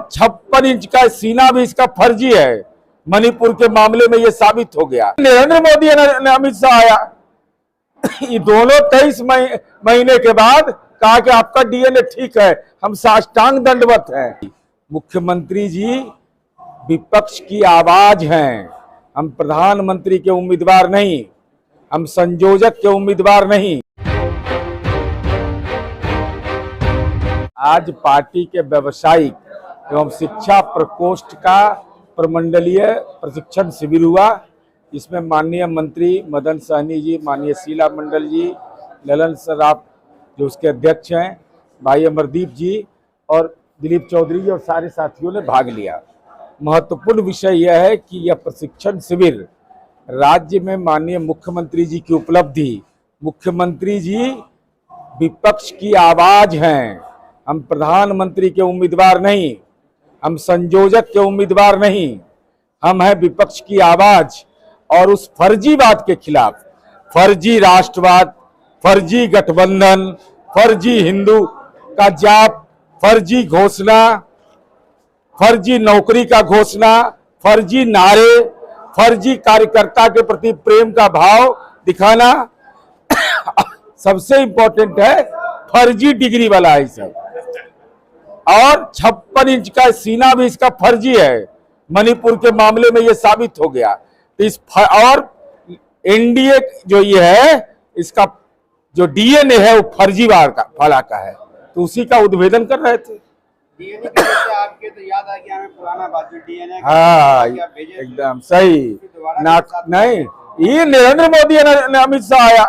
और 56 इंच का सीना भी इसका फर्जी है। मणिपुर के मामले में यह साबित हो गया। नरेंद्र मोदी ने अमित शाह आया, ये दोनों 23 महीने के बाद कहा कि आपका डीएनए ठीक है, हम साष्टांग दंडवत हैं। मुख्यमंत्री जी विपक्ष की आवाज हैं, हम प्रधानमंत्री के उम्मीदवार नहीं, हम संयोजक के उम्मीदवार नहीं। आज पार्टी के व्यवसायिक एवं शिक्षा प्रकोष्ठ का प्रमंडलीय प्रशिक्षण शिविर हुआ। इसमें माननीय मंत्री मदन सहनी जी, माननीय शीला मंडल जी, ललन सराफ जो उसके अध्यक्ष हैं, भाई अमरदीप जी और दिलीप चौधरी जी और सारे साथियों ने भाग लिया। महत्वपूर्ण विषय यह है कि यह प्रशिक्षण शिविर राज्य में माननीय मुख्यमंत्री जी की उपलब्धि, मुख्यमंत्री जी विपक्ष की आवाज हैं, हम प्रधानमंत्री के उम्मीदवार नहीं, हम संयोजक के उम्मीदवार नहीं, हम हैं विपक्ष की आवाज। और उस फर्जीवाद के खिलाफ, फर्जी राष्ट्रवाद, फर्जी गठबंधन, फर्जी हिंदू का जाप, फर्जी घोषणा, फर्जी नौकरी का घोषणा, फर्जी नारे, फर्जी कार्यकर्ता के प्रति प्रेम का भाव दिखाना, सबसे इंपॉर्टेंट है फर्जी डिग्री वाला है सब। और 56 इंच का सीना भी इसका फर्जी है। मणिपुर के मामले में यह साबित हो गया। और एनडीए जो ये है, इसका जो डीएनए है वो फर्जीवार का फला का है, तो उसी का उद्भेदन कर रहे थे। डीएनए के वजह से आपके तो याद आ गया हमें पुराना बात जो डीएनए का। हाँ एकदम सही ना, नहीं ये नरेंद्र मोदी ने अमित शाह आया,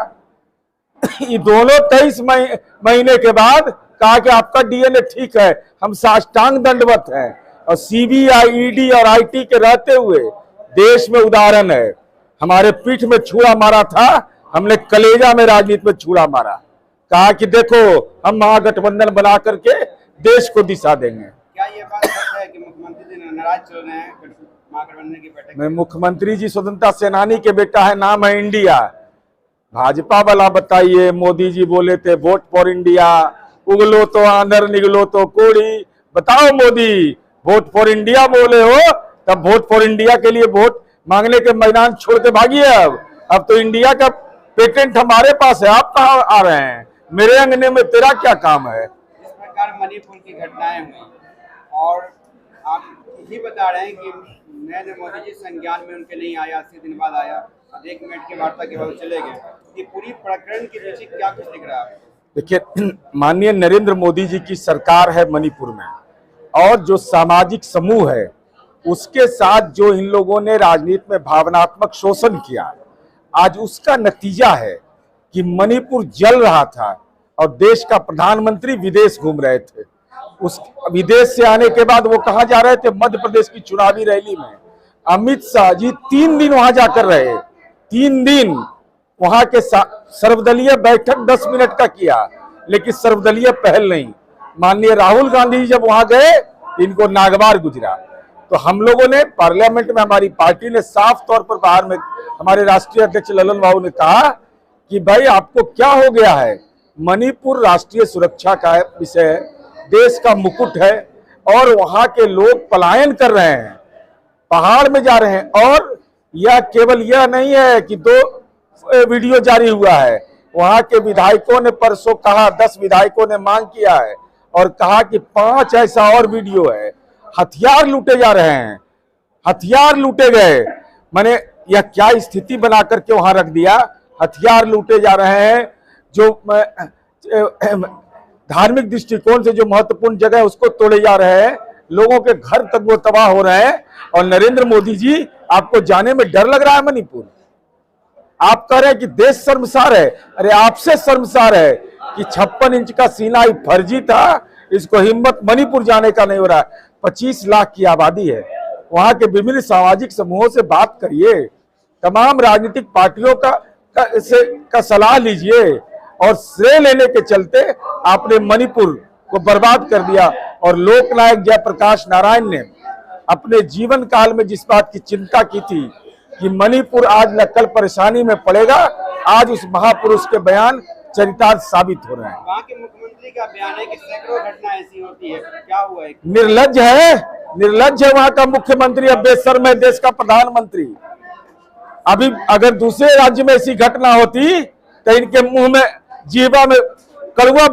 ये दोनों 23 महीने के बाद कहा कि आपका डीएनए ठीक है, हम साष्टांग दंडवत हैं। और सीबीआई, ईडी और आईटी के रहते हुए देश में उदाहरण है। हमारे पीठ में छुरा मारा था, हमने कलेजा में राजनीति में छुरा मारा, कहा कि देखो हम महागठबंधन बना करके देश को दिशा देंगे। क्या ये बात सच है कि मुख्यमंत्री जी नाराज चल रहे हैं महागठबंधन की बैठक में? मुख्यमंत्री जी स्वतंत्रता सेनानी के बेटा है, नाम है इंडिया। भाजपा वाला बताइए, मोदी जी बोले थे वोट फॉर इंडिया, उगलो तो आंधर निगलो तो कोड़ी। बताओ मोदी, वोट फॉर इंडिया बोले हो तब वोट फॉर इंडिया के लिए वोट मांगने के मैदान छोड़ के भागिए। अब तो इंडिया का पेटेंट हमारे पास है, आप कहाँ आ रहे हैं? मेरे अंगने में तेरा क्या काम है? इस प्रकार मणिपुर की घटनाएं हुई और आप यही बता रहे हैं कि नरेंद्र मोदी जी संज्ञान में उनके नहीं आया, 80 दिन बाद आया, 1 मिनट की वार्ता के बाद चले गए। ये पूरी प्रकरण की रुचि क्या कुछ दिख रहा है? देखिए, माननीय नरेंद्र मोदी जी की सरकार है मणिपुर में, और जो सामाजिक समूह है उसके साथ जो इन लोगों ने राजनीति में भावनात्मक शोषण किया, आज उसका नतीजा है कि मणिपुर जल रहा था और देश का प्रधानमंत्री विदेश घूम रहे थे। उस विदेश से आने के बाद वो कहाँ जा रहे थे? मध्य प्रदेश की चुनावी रैली में। अमित शाह जी 3 दिन वहां जाकर रहे, 3 दिन वहां के सर्वदलीय बैठक 10 मिनट का किया, लेकिन सर्वदलीय पहल नहीं। माननीय राहुल गांधी जब वहां गए इनको नागवार गुजरा। तो हम लोगों ने पार्लियामेंट में, हमारी पार्टी ने साफ तौर पर बाहर में, हमारे राष्ट्रीय अध्यक्ष ललन बाबू ने कहा कि भाई आपको क्या हो गया है? मणिपुर राष्ट्रीय सुरक्षा का विषय है, देश का मुकुट है, और वहां के लोग पलायन कर रहे हैं, पहाड़ में जा रहे हैं। और यह केवल यह नहीं है कि 2 वीडियो जारी हुआ है, वहां के विधायकों ने परसों कहा, 10 विधायकों ने मांग किया है और कहा कि 5 ऐसा और वीडियो है। हथियार लूटे जा रहे हैं, हथियार लूटे गए। माने यह क्या स्थिति बना करके वहां रख दिया? हथियार लूटे जा रहे हैं, जो धार्मिक दृष्टिकोण से जो महत्वपूर्ण जगह है उसको तोड़े जा रहे हैं, लोगों के घर तक वो तबाह हो रहे हैं। और नरेंद्र मोदी जी, आपको जाने में डर लग रहा है मणिपुर? आप कह रहे हैं कि देश शर्मसार है। अरे आपसे शर्मसार है कि 56 इंच का सीना ही फर्जी था, इसको हिम्मत मणिपुर जाने का नहीं हो रहा है। 25 लाख की आबादी है, वहां के विभिन्न सामाजिक समूहों से बात करिए, तमाम राजनीतिक पार्टियों का सलाह लीजिए। और श्रेय लेने के चलते आपने मणिपुर को बर्बाद कर दिया। और लोकनायक जयप्रकाश नारायण ने अपने जीवन काल में जिस बात की चिंता की थी कि मणिपुर आज न कल परेशानी में पड़ेगा, आज उस महापुरुष के बयान चरितार्थ साबित हो रहे हैं। वहाँ के मुख्यमंत्री का बयान है कि सैकड़ों घटना ऐसी होती है, क्या हुआ है? निर्लज्ज है, निर्लज्ज है वहां का मुख्यमंत्री। अब बेशर्म है देश का प्रधानमंत्री। अभी अगर दूसरे राज्य में ऐसी घटना होती तो इनके मुंह में जीवा में कड़वा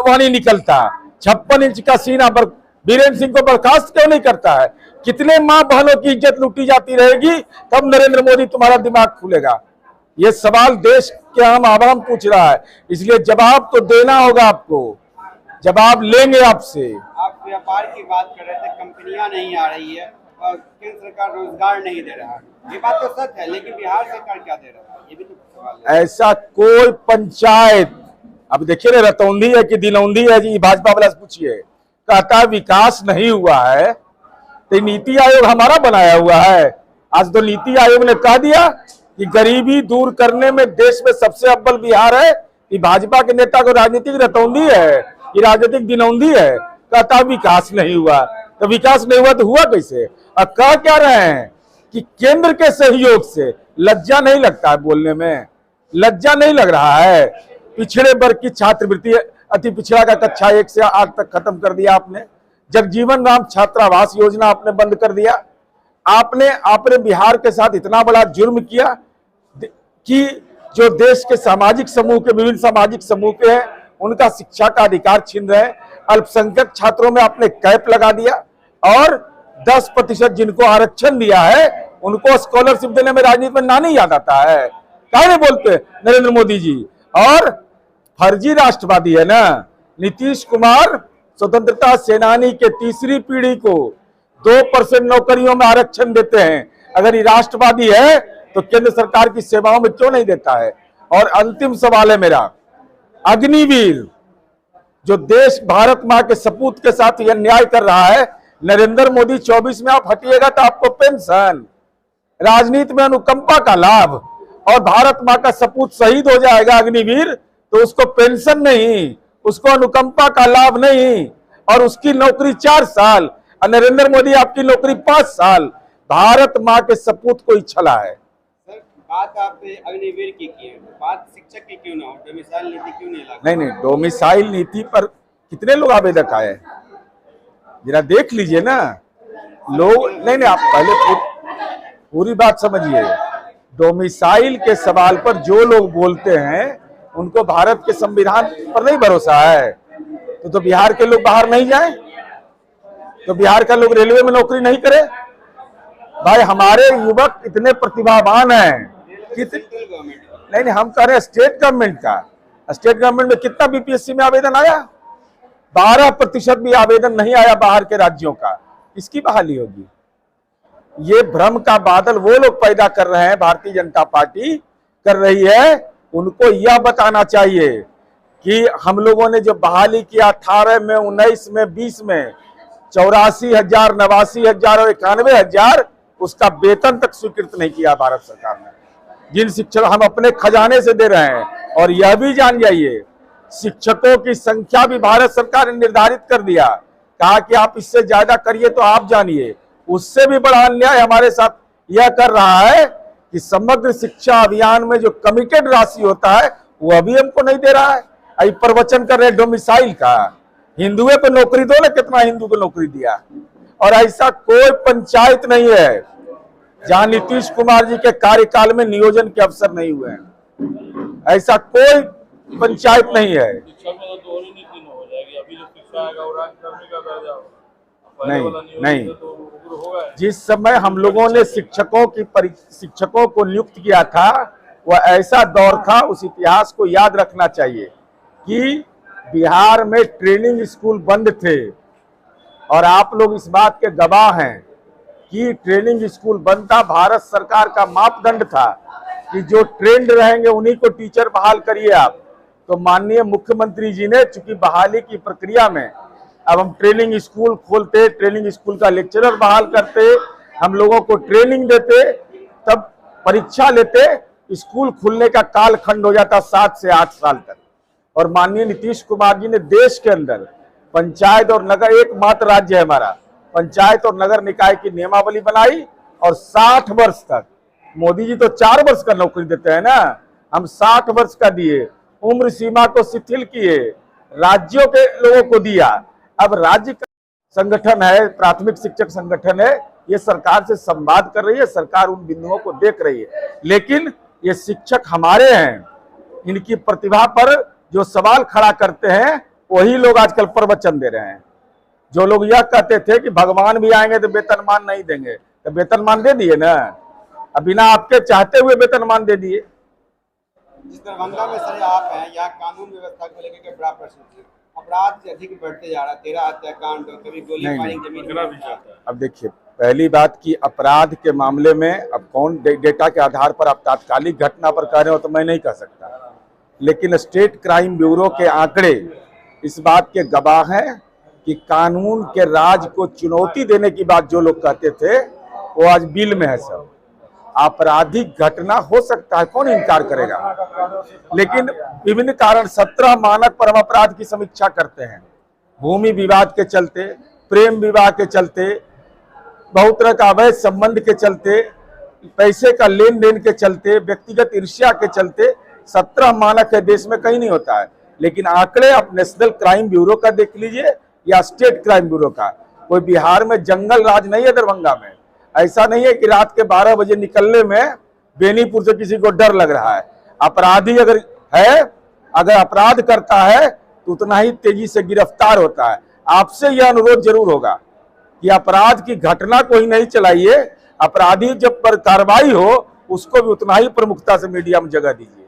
वाणी निकलता। 56 इंच का सीना पर बीरेंद्र सिंह को बर्खास्त क्यों नहीं करता है? कितने मां बहनों की इज्जत लूटी जाती रहेगी, तब नरेंद्र मोदी तुम्हारा दिमाग खुलेगा? ये सवाल देश के आम आवाम पूछ रहा है, इसलिए जवाब तो देना होगा आपको, जवाब लेंगे आपसे। आप व्यापार की बात कर रहे थे, कंपनियां नहीं आ रही है और केंद्र सरकार रोजगार नहीं दे रहा है, ये बात तो सच है, लेकिन बिहार सरकार क्या दे रहा है, ये भी तो सवाल है। ऐसा कोई पंचायत, अब देखिए ना, रतौंधी है कि दिनौंधी है जी, भाजपा वाला से पूछिए, कहता विकास नहीं हुआ है तो नीति आयोग हमारा बनाया हुआ है। आज तो नीति आयोग ने कह दिया कि गरीबी दूर करने में देश में सबसे अव्वल बिहार है। कि भाजपा के नेता को राजनीतिक रतौंधी है, ये राजनीतिक दिनौंधी है, कहता विकास नहीं हुआ। तो विकास नहीं हुआ तो हुआ कैसे? अब कह क्या रहे हैं कि केंद्र के सहयोग से, लज्जा नहीं लगता है बोलने में? लज्जा नहीं लग रहा है? पिछड़े वर्ग की छात्रवृत्ति अति पिछड़ा का कक्षा 1 से 8 तक खत्म कर दिया आपने। जगजीवन राम छात्रावास योजना आपने बंद कर दिया। आपने बिहार के साथ इतना बड़ा जुर्म किया कि जो देश के सामाजिक समूह के, विभिन्न सामाजिक समूह के हैं, उनका शिक्षा का अधिकार छीन रहे हैं। अल्पसंख्यक छात्रों में आपने कैप लगा दिया और 10% जिनको आरक्षण दिया है उनको स्कॉलरशिप देने में राजनीति में ना नहीं याद आता है। क्या नहीं बोलते नरेंद्र मोदी जी? और फर्जी राष्ट्रवादी है ना नीतीश कुमार, स्वतंत्रता सेनानी के तीसरी पीढ़ी को 2% नौकरियों में आरक्षण देते हैं। अगर ये राष्ट्रवादी है तो केंद्र सरकार की सेवाओं में क्यों नहीं देता है? और अंतिम सवाल है मेरा, अग्निवीर जो देश भारत मां के सपूत के साथ यह अन्याय कर रहा है, नरेंद्र मोदी 24 में आप हटिएगा तो आपको पेंशन, राजनीति में अनुकंपा का लाभ, और भारत मां का सपूत शहीद हो जाएगा अग्निवीर तो उसको पेंशन नहीं, उसको अनुकंपा का लाभ नहीं, और उसकी नौकरी 4 साल, और नरेंद्र मोदी आपकी नौकरी 5 साल। भारत मां के सपूत को ही छला है। सर, बात आपने अग्निवीर की है, बात शिक्षक की क्यों ना हो? डोमिसाइल नीति क्यों नहीं लागू? नहीं, डोमिसाइल नीति पर कितने लोग आवेदक आए जरा देख लीजिए ना। लोग नहीं, आप पहले पूरी बात समझिए। डोमिसाइल के सवाल पर जो लोग बोलते हैं उनको भारत के संविधान पर नहीं भरोसा है। तो बिहार के लोग बाहर नहीं जाएं? तो बिहार का लोग रेलवे में नौकरी नहीं करे? भाई हमारे युवक इतने प्रतिभावान हैं। नहीं, हम कह रहे हैं स्टेट गवर्नमेंट का। स्टेट गवर्नमेंट में कितना बीपीएससी में आवेदन आया? 12% भी आवेदन नहीं आया बाहर के राज्यों का। इसकी बहाली होगी? ये भ्रम का बादल वो लोग पैदा कर रहे हैं, भारतीय जनता पार्टी कर रही है। उनको यह बताना चाहिए कि हम लोगों ने जो बहाली किया 18 में, 19 में, 20 में 84,000, 89,000 और 91,000, उसका वेतन तक स्वीकृत नहीं किया भारत सरकार ने, जिन शिक्षक हम अपने खजाने से दे रहे हैं। और यह भी जान जाइए, शिक्षकों की संख्या भी भारत सरकार ने निर्धारित कर दिया, कहा कि आप इससे ज्यादा करिए तो आप जानिए। उससे भी बड़ा अन्याय हमारे साथ यह कर रहा है कि समग्र शिक्षा अभियान में जो कमिटेड राशि होता है वो अभी हमको नहीं दे रहा है। अभी प्रवचन कर रहे डोमिसाइल का, हिंदुओं को नौकरी दो ना, कितना हिंदू को नौकरी दिया। और ऐसा कोई पंचायत नहीं है जहां नीतीश कुमार जी के कार्यकाल में नियोजन के अवसर नहीं हुए हैं। ऐसा कोई पंचायत नहीं है। नहीं, जिस समय हम लोगों ने शिक्षकों को नियुक्त किया था वह ऐसा दौर था, उस इतिहास को याद रखना चाहिए कि बिहार में ट्रेनिंग स्कूल बंद थे। और आप लोग इस बात के गवाह हैं कि ट्रेनिंग स्कूल बंद था। भारत सरकार का मापदंड था कि जो ट्रेंड रहेंगे उन्हीं को टीचर बहाल करिए आप। तो माननीय मुख्यमंत्री जी ने, चूंकि बहाली की प्रक्रिया में अब हम ट्रेनिंग स्कूल खोलते, ट्रेनिंग स्कूल का लेक्चरर बहाल करते, हम लोगों को ट्रेनिंग देते, तब परीक्षा लेते, स्कूल खुलने का कालखंड हो जाता 7 से 8 साल तक। और माननीय नीतीश कुमार जी ने देश के अंदर पंचायत और नगर, एकमात्र राज्य है हमारा, पंचायत और नगर निकाय की नियमावली बनाई और 60 वर्ष तक, मोदी जी तो 4 वर्ष का नौकरी देते हैं ना, हम 60 वर्ष का दिए। उम्र सीमा को शिथिल किए, राज्यों के लोगों को दिया। अब राज्य का संगठन है, प्राथमिक शिक्षक संगठन है, ये सरकार से संवाद कर रही है, सरकार उन बिंदुओं को देख रही है, लेकिन ये शिक्षक हमारे हैं, इनकी प्रतिभा पर जो सवाल खड़ा करते हैं वही लोग आजकल प्रवचन दे रहे हैं। जो लोग यह कहते थे कि भगवान भी आएंगे तो वेतनमान नहीं देंगे, तो वेतनमान दे दिए ना, अब बिना आपके चाहते हुए वेतनमान दे दिए। जिस दरभंगा में सर आप हैं, यहाँ कानून व्यवस्था को लेकर के बड़ा प्रश्न है, अपराध अधिक बढ़ते जा रहा है, 13 हत्याकांड, कभी गोली फायरिंग जमीन। अब देखिए, पहली बात की अपराध के मामले में अब कौन डेटा के आधार पर आप तात्कालिक घटना पर कह रहे हो तो मैं नहीं कह सकता, लेकिन स्टेट क्राइम ब्यूरो के आंकड़े इस बात के गवाह हैं कि कानून के राज को चुनौती देने की बात जो लोग कहते थे वो आज बिल में है। सब आपराधिक घटना हो सकता है, कौन इनकार करेगा, लेकिन विभिन्न कारण 17 मानक परम अपराध की समीक्षा करते हैं। भूमि विवाद के चलते, प्रेम विवाह के चलते, बहुत तरह का अवैध संबंध के चलते, पैसे का लेन देन के चलते, व्यक्तिगत ईर्ष्या के चलते 17 मानक है, देश में कहीं नहीं होता है। लेकिन आंकड़े आप नेशनल क्राइम ब्यूरो का देख लीजिए या स्टेट क्राइम ब्यूरो का, कोई बिहार में जंगल राज नहीं है। दरभंगा में ऐसा नहीं है कि रात के 12 बजे निकलने में बेनीपुर से किसी को डर लग रहा है। अपराधी अगर है, अगर अपराध करता है तो उतना ही तेजी से गिरफ्तार होता है। आपसे यह अनुरोध जरूर होगा कि अपराध की घटना को ही नहीं चलाइए, अपराधी जब पर कार्रवाई हो उसको भी उतना ही प्रमुखता से मीडिया में जगह दीजिए।